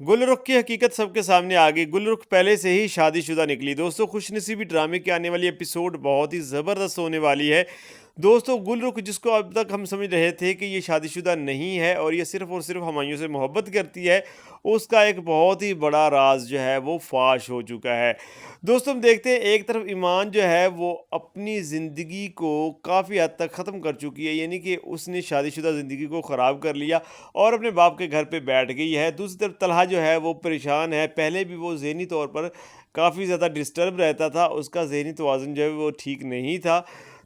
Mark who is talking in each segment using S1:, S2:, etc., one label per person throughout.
S1: गुलरुख की हकीकत सबके सामने आ गई। गुलरुख पहले से ही शादीशुदा निकली। दोस्तों, खुशनसीबी ड्रामे की आने वाली एपिसोड बहुत ही ज़बरदस्त होने वाली है। दोस्तों, गुलरुख जिसको अब तक हम समझ रहे थे कि ये शादीशुदा नहीं है और ये सिर्फ़ और सिर्फ़ हुमायूं से मोहब्बत करती है, उसका एक बहुत ही बड़ा राज़ जो है वो फ़ाश हो चुका है। दोस्तों, हम देखते हैं एक तरफ ईमान जो है वो अपनी ज़िंदगी को काफ़ी हद तक ख़त्म कर चुकी है, यानी कि उसने शादीशुदा ज़िंदगी को ख़राब कर लिया और अपने बाप के घर पे बैठ गई है। दूसरी तरफ तलहा जो है वो परेशान है। पहले भी वो ज़हनी तौर पर काफ़ी ज़्यादा डिस्टर्ब रहता था, उसका ज़हनी तवाज़ुन जो है वो ठीक नहीं था।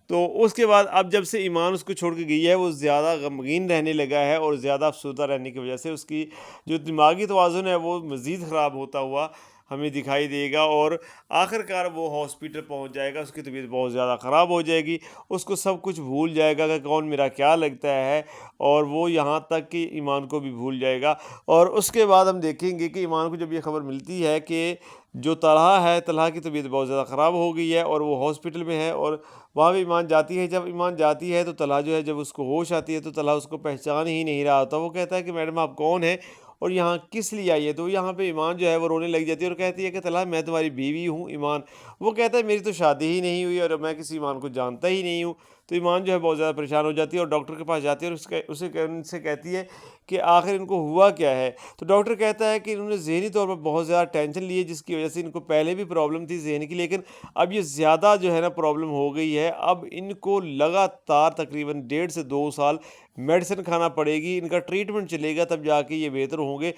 S1: तो उसके बाद अब जब से ईमान उसको छोड़ के गई है, वो ज़्यादा गमगीन रहने लगा है और ज़्यादा अफ़सरदा रहने की वजह से उसकी जो दिमागी तवाज़ुन है वो मज़ीद ख़राब होता हुआ हमें दिखाई देगा और आखिरकार वो हॉस्पिटल पहुंच जाएगा। उसकी तबीयत बहुत ज़्यादा ख़राब हो जाएगी, उसको सब कुछ भूल जाएगा कि कौन मेरा क्या लगता है, और वो यहाँ तक कि ईमान को भी भूल जाएगा। और उसके बाद हम देखेंगे कि ईमान को जब ये खबर मिलती है कि जो तलहा है, तलहा की तबीयत बहुत ज़्यादा ख़राब हो गई है और वो हॉस्पिटल में है, और वहाँ पे ईमान जाती है। जब ईमान जाती है तो तलहा जो है, जब उसको होश आती है तो तलहा उसको पहचान ही नहीं रहा होता। वो कहता है कि मैडम आप कौन हैं और यहाँ किस लिए आई है? तो यहाँ पे ईमान जो है वो रोने लग जाती है और कहती है कि तलहा मैं तुम्हारी बीवी हूँ ईमान। वो कहता है मेरी तो शादी ही नहीं हुई और मैं किसी ईमान को जानता ही नहीं हूँ। तो ईमान जो है बहुत ज़्यादा परेशान हो जाती है और डॉक्टर के पास जाती है और उनसे कहती है कि आखिर इनको हुआ क्या है? तो डॉक्टर कहता है कि इन्होंने ज़हनी तौर पर बहुत ज़्यादा टेंशन ली है, जिसकी वजह से इनको पहले भी प्रॉब्लम थी ज़हन की, लेकिन अब ये ज़्यादा जो है ना प्रॉब्लम हो गई है। अब इनको लगातार तकरीबन 1.5 से 2 साल मेडिसिन खाना पड़ेगी, इनका ट्रीटमेंट चलेगा तब जाके ये बेहतर होंगे।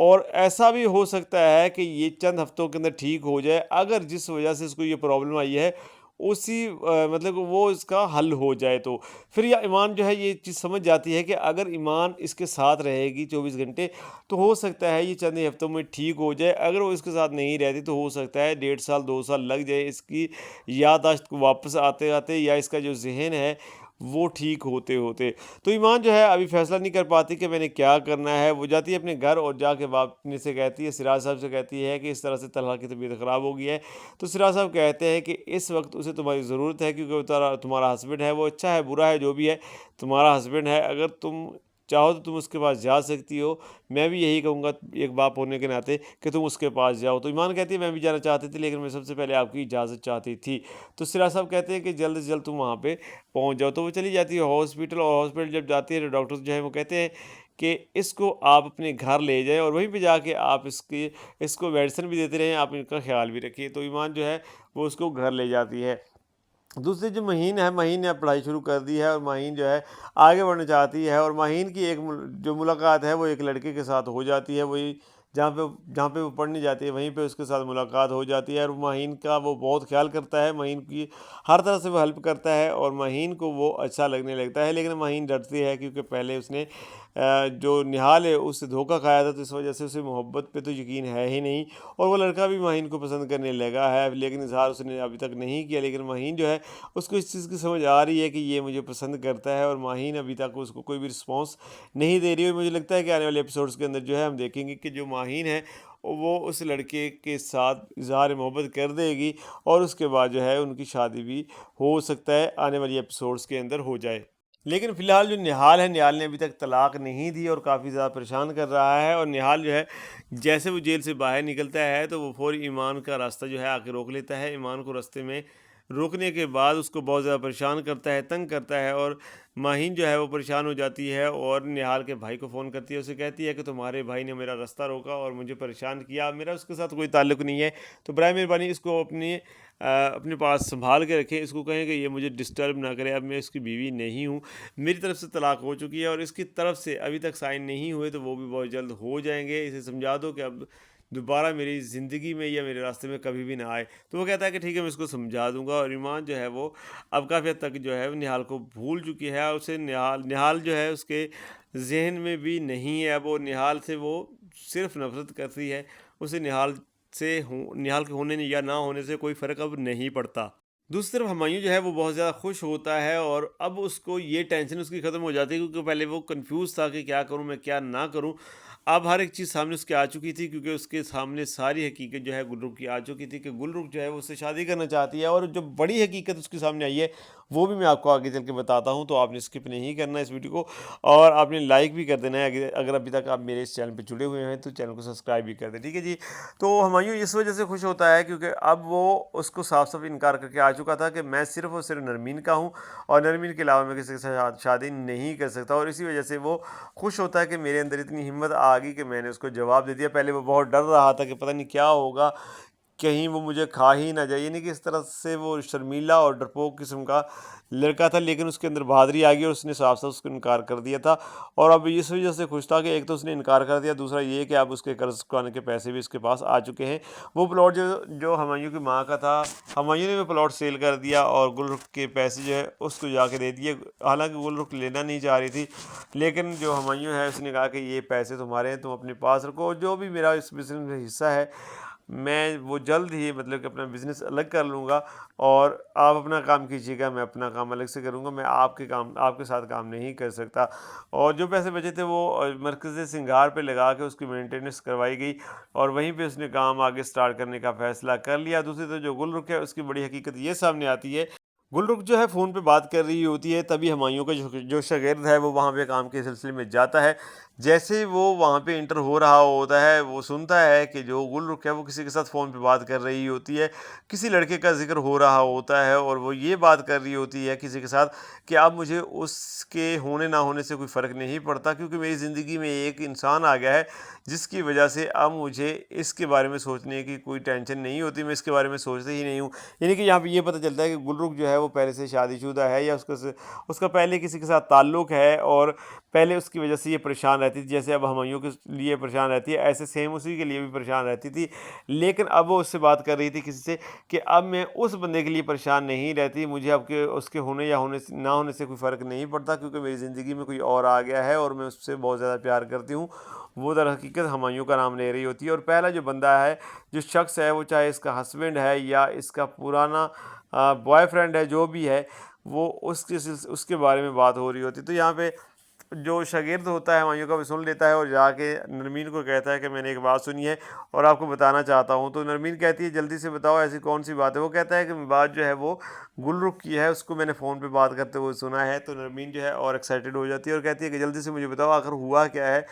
S1: और ऐसा भी हो सकता है कि ये चंद हफ्तों के अंदर ठीक हो जाए, अगर जिस वजह से इसको ये प्रॉब्लम आई है उसी मतलब वो इसका हल हो जाए तो। फिर या ईमान जो है ये चीज़ समझ जाती है कि अगर ईमान इसके साथ रहेगी 24 घंटे, तो हो सकता है ये चंद ही हफ्तों में ठीक हो जाए। अगर वो इसके साथ नहीं रहती तो हो सकता है 1.5 साल 2 साल लग जाए इसकी याददाश्त को वापस आते-आते, या इसका जो ज़हन है वो ठीक होते-होते। तो ईमान जो है अभी फ़ैसला नहीं कर पाती कि मैंने क्या करना है। वो जाती है अपने घर और जाके बाप अपने से कहती है, सिराज साहब से कहती है कि इस तरह से तलहा की तबीयत ख़राब हो गई है। तो सिराज साहब कहते हैं कि इस वक्त उसे तुम्हारी ज़रूरत है, क्योंकि वो तुम्हारा हस्बैंड है, वो अच्छा है बुरा है जो भी है तुम्हारा हस्बैंड है। अगर तुम चाहो तो तुम उसके पास जा सकती हो। मैं भी यही कहूँगा एक बाप होने के नाते कि तुम उसके पास जाओ। तो ईमान कहती है मैं भी जाना चाहती थी, लेकिन मैं सबसे पहले आपकी इजाज़त चाहती थी। तो सिराज साहब कहते हैं कि जल्द से जल्द तुम वहाँ पे पहुँच जाओ। तो वो चली जाती है हॉस्पिटल, और हॉस्पिटल जब जाती है तो डॉक्टर जो है वो कहते हैं कि इसको आप अपने घर ले जाएँ और वहीं पे जाके आप इसको मेडिसिन भी देते रहें, आप इनका ख़्याल भी रखिए। तो ईमान जो है वो उसको घर ले जाती है। दूसरी जो महीन है, महीन ने अब पढ़ाई शुरू कर दी है और महीन जो है आगे बढ़ना चाहती है, और महीन की जो मुलाकात है वो एक लड़के के साथ हो जाती है। वही जहाँ पे वो पढ़ने जाती है वहीं पे उसके साथ मुलाकात हो जाती है, और महीन का वो बहुत ख्याल करता है, महीन की हर तरह से वो हेल्प करता है और महीन को वो अच्छा लगने लगता है। लेकिन महीन डरती है, क्योंकि पहले उसने जो निहाल है उससे धोखा खाया था, तो इस वजह से उसे मोहब्बत पे तो यकीन है ही नहीं, और वो लड़का भी माहीन को पसंद करने लगा है, लेकिन इज़हार उसने अभी तक नहीं किया। लेकिन माहीन जो है उसको इस चीज़ की समझ आ रही है कि ये मुझे पसंद करता है, और माहीन अभी तक उसको कोई भी रिस्पॉन्स नहीं दे रही है। मुझे लगता है कि आने वाले एपिसोड्स के अंदर जो है हम देखेंगे कि जो माहीन है वो उस लड़के के साथ इज़हार मोहब्बत कर देगी, और उसके बाद जो है उनकी शादी भी हो सकता है आने वाली एपिसोड्स के अंदर हो जाए। लेकिन फ़िलहाल जो निहाल है, निहाल ने अभी तक तलाक नहीं दी और काफ़ी ज़्यादा परेशान कर रहा है। और निहाल जो है जैसे वो जेल से बाहर निकलता है तो वो फ़ौरी ईमान का रास्ता जो है आके रोक लेता है। ईमान को रास्ते में रोकने के बाद उसको बहुत ज़्यादा परेशान करता है, तंग करता है, और माहीन जो है वो परेशान हो जाती है और निहाल के भाई को फ़ोन करती है। उसे कहती है कि तुम्हारे भाई ने मेरा रास्ता रोका और मुझे परेशान किया, मेरा उसके साथ कोई ताल्लुक़ नहीं है, तो बराए मेहरबानी इसको अपने पास संभाल के रखें। इसको कहें कि ये मुझे डिस्टर्ब ना करे, अब मैं इसकी बीवी नहीं हूँ, मेरी तरफ से तलाक हो चुकी है और इसकी तरफ से अभी तक साइन नहीं हुए, तो वो भी बहुत जल्द हो जाएंगे। इसे समझा दो कि अब दोबारा मेरी ज़िंदगी में या मेरे रास्ते में कभी भी ना आए। तो वो कहता है कि ठीक है मैं इसको समझा दूंगा, और ईमान जो है वो अब काफ़ी हद तक जो है वो निहाल को भूल चुकी है, और उसे निहाल निहाल जो है उसके जहन में भी नहीं है। अब वो निहाल से वो सिर्फ नफरत करती है। उसे निहाल के होने या ना होने से कोई फ़र्क अब नहीं पड़ता। दूसरी तरफ हुमायूं जो है वो बहुत ज़्यादा खुश होता है, और अब उसको ये टेंशन उसकी ख़त्म हो जाती है, क्योंकि पहले वो कंफ्यूज था कि क्या करूं मैं क्या ना करूं। اب हर एक चीज़ सामने उसके आ चुकी थी, क्योंकि उसके सामने सारी हकीकत जो है गुलरुख की आ चुकी थी कि गुलरुख जो है वो उससे शादी करना चाहती है। और जो बड़ी हकीकत उसके सामने आई है वो भी मैं आपको आगे चल के बताता हूँ, तो आपने स्किप नहीं करना है इस वीडियो को, और आपने लाइक भी कर देना है। अगर अभी तक आप मेरे इस चैनल पे जुड़े हुए हैं तो चैनल को सब्सक्राइब भी कर दें, ठीक है जी। तो हुमायूं इस वजह से खुश होता है क्योंकि अब वो उसको साफ साफ इनकार करके आ चुका था कि मैं सिर्फ और सिर्फ नरमीन का हूँ, और नरमीन के अलावा मैं किसी के साथ शादी नहीं कर सकता। और इसी वजह से वो खुश होता है कि मेरे अंदर इतनी हिम्मत आ गई कि मैंने उसको जवाब दे दिया। पहले वो बहुत डर रहा था कि पता नहीं क्या होगा, कहीं वो मुझे खा ही ना जाए, यानी कि इस तरह से वो शर्मीला और डरपोक किस्म का लड़का था। लेकिन उसके अंदर बहादुरी आ गई और उसने साफ साफ उसको इनकार कर दिया था। और अब इस वजह से खुश था कि एक तो उसने इनकार कर दिया, दूसरा ये कि अब उसके कर्ज चुकाने के पैसे भी उसके पास आ चुके हैं। वो प्लॉट जो जो हुमायूं की माँ का था, हुमायूं ने वो प्लॉट सेल कर दिया और गुलरुख के पैसे जो है उसको जाके दे दिए। हालांकि गुलरुख लेना नहीं चाह रही थी, लेकिन जो हुमायूं है उसने कहा कि ये पैसे तुम्हारे हैं, तुम अपने पास रखो, और जो भी मेरा इस बिज़नेस में हिस्सा है मैं वो जल्द ही मतलब कि अपना बिज़नेस अलग कर लूँगा, और आप अपना काम कीजिएगा, मैं अपना काम अलग से करूँगा, मैं आपके साथ काम नहीं कर सकता। और जो पैसे बचे थे वो मरकज़ सिंगार पे लगा के उसकी मेंटेनेंस करवाई गई, और वहीं पे उसने काम आगे स्टार्ट करने का फ़ैसला कर लिया। दूसरी तरफ जो गुलरुख है उसकी बड़ी हकीकत ये सामने आती है। गुलरुख जो है फ़ोन पे बात कर रही होती है, तभी हुमायूं का जो शागिर्द है वो वहाँ पे काम के सिलसिले में जाता है। जैसे ही वो वहाँ पे इंटर हो रहा होता है, वो सुनता है कि जो गुलरुख है वो किसी के साथ फ़ोन पे बात कर रही होती है, किसी लड़के का ज़िक्र हो रहा होता है, और वो ये बात कर रही होती है किसी के साथ कि अब मुझे उसके होने ना होने से कोई फ़र्क नहीं पड़ता, क्योंकि मेरी ज़िंदगी में एक इंसान आ गया है जिसकी वजह से अब मुझे इसके बारे में सोचने की कोई टेंशन नहीं होती, मैं इसके बारे में सोचता ही नहीं हूँ। यानी कि यहाँ पे ये पता चलता है कि गुलरुख जो है वो पहले से शादीशुदा है, या उसका पहले किसी के साथ ताल्लुक़ है, और पहले उसकी वजह से ये परेशान रहती थी। जैसे अब हुमायूं के लिए परेशान रहती है, ऐसे सेम उसी के लिए भी परेशान रहती थी। लेकिन अब वो उससे बात कर रही थी किसी से कि अब मैं उस बंदे के लिए परेशान नहीं रहती, मुझे अब के उसके होने या होने से ना होने से कोई फ़र्क नहीं पड़ता, क्योंकि मेरी ज़िंदगी में कोई और आ गया है और मैं उससे बहुत ज़्यादा प्यार करती हूँ। वो दर हकीकत हुमायूं का नाम ले रही होती है, और पहला जो बंदा है, जो शख्स है, वो चाहे इसका हस्बैंड है या इसका पुराना बॉयफ्रेंड है, जो भी है, वो उसके बारे में बात हो रही होती है। तो यहाँ पे जो शागिर्द होता है हुमायूं का, वो सुन लेता है और जाके नरमीन को कहता है कि मैंने एक बात सुनी है और आपको बताना चाहता हूँ। तो नरमीन कहती है जल्दी से बताओ, ऐसी कौन सी बात है। वो कहता है कि बात जो है वो गुलरुख की है, उसको मैंने फ़ोन पे बात करते हुए सुना है। तो नरमीन जो है और एक्साइटेड हो जाती है और कहती है कि जल्दी से मुझे बताओ आखिर हुआ क्या है,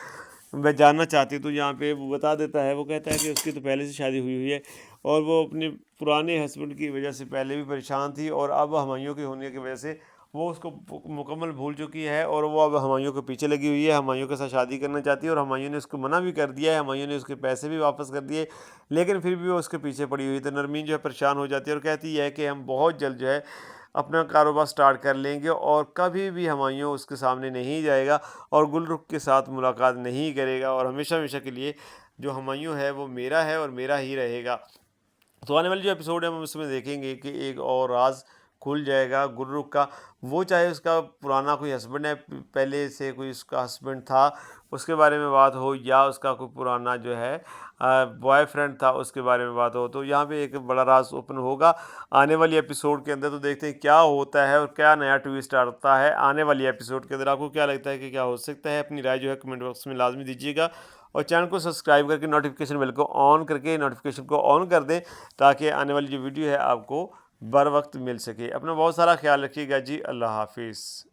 S1: मैं जानना चाहती हूँ। तो यहाँ पे वो बता देता है, वो कहता है कि उसकी तो पहले से शादी हुई हुई है, और वो अपने पुराने हस्बैंड की वजह से पहले भी परेशान थी, और अब हुमायूं के होने की वजह से वो उसको मुकम्मल भूल चुकी है, और वो अब हुमायूं के पीछे लगी हुई है, हुमायूं के साथ शादी करना चाहती है। और हुमायूं ने उसको मना भी कर दिया है, हुमायूं ने उसके पैसे भी वापस कर दिए, लेकिन फिर भी वो उसके पीछे पड़ी हुई। तो नरमीन जो है परेशान हो जाती है और कहती है कि हम बहुत जल्द जो है अपना कारोबार स्टार्ट कर लेंगे, और कभी भी हुमायूं उसके सामने नहीं जाएगा और गुलरुख के साथ मुलाकात नहीं करेगा, और हमेशा हमेशा के लिए जो हुमायूं है वो मेरा है और मेरा ही रहेगा। तो आने वाली जो एपिसोड है हम उसमें देखेंगे कि एक और राज खुल जाएगा गुल्लुक का। वो चाहे उसका पुराना कोई हस्बैंड है, पहले से कोई उसका हस्बैंड था, उसके बारे में बात हो, या उसका कोई पुराना जो है बॉयफ्रेंड था, उसके बारे में बात हो। तो यहाँ पे एक बड़ा राज ओपन होगा आने वाली एपिसोड के अंदर। तो देखते हैं क्या होता है और क्या नया ट्विस्ट आता है आने वाली एपिसोड के अंदर। आपको क्या लगता है कि क्या हो सकता है? अपनी राय जो है कमेंट बॉक्स में लाजमी दीजिएगा, और चैनल को सब्सक्राइब करके नोटिफिकेशन बेल को ऑन करके नोटिफिकेशन को ऑन कर दें, ताकि आने वाली जो वीडियो है आपको बर वक्त मिल सके। अपना बहुत सारा ख्याल रखिएगा जी। अल्लाह हाफिज़।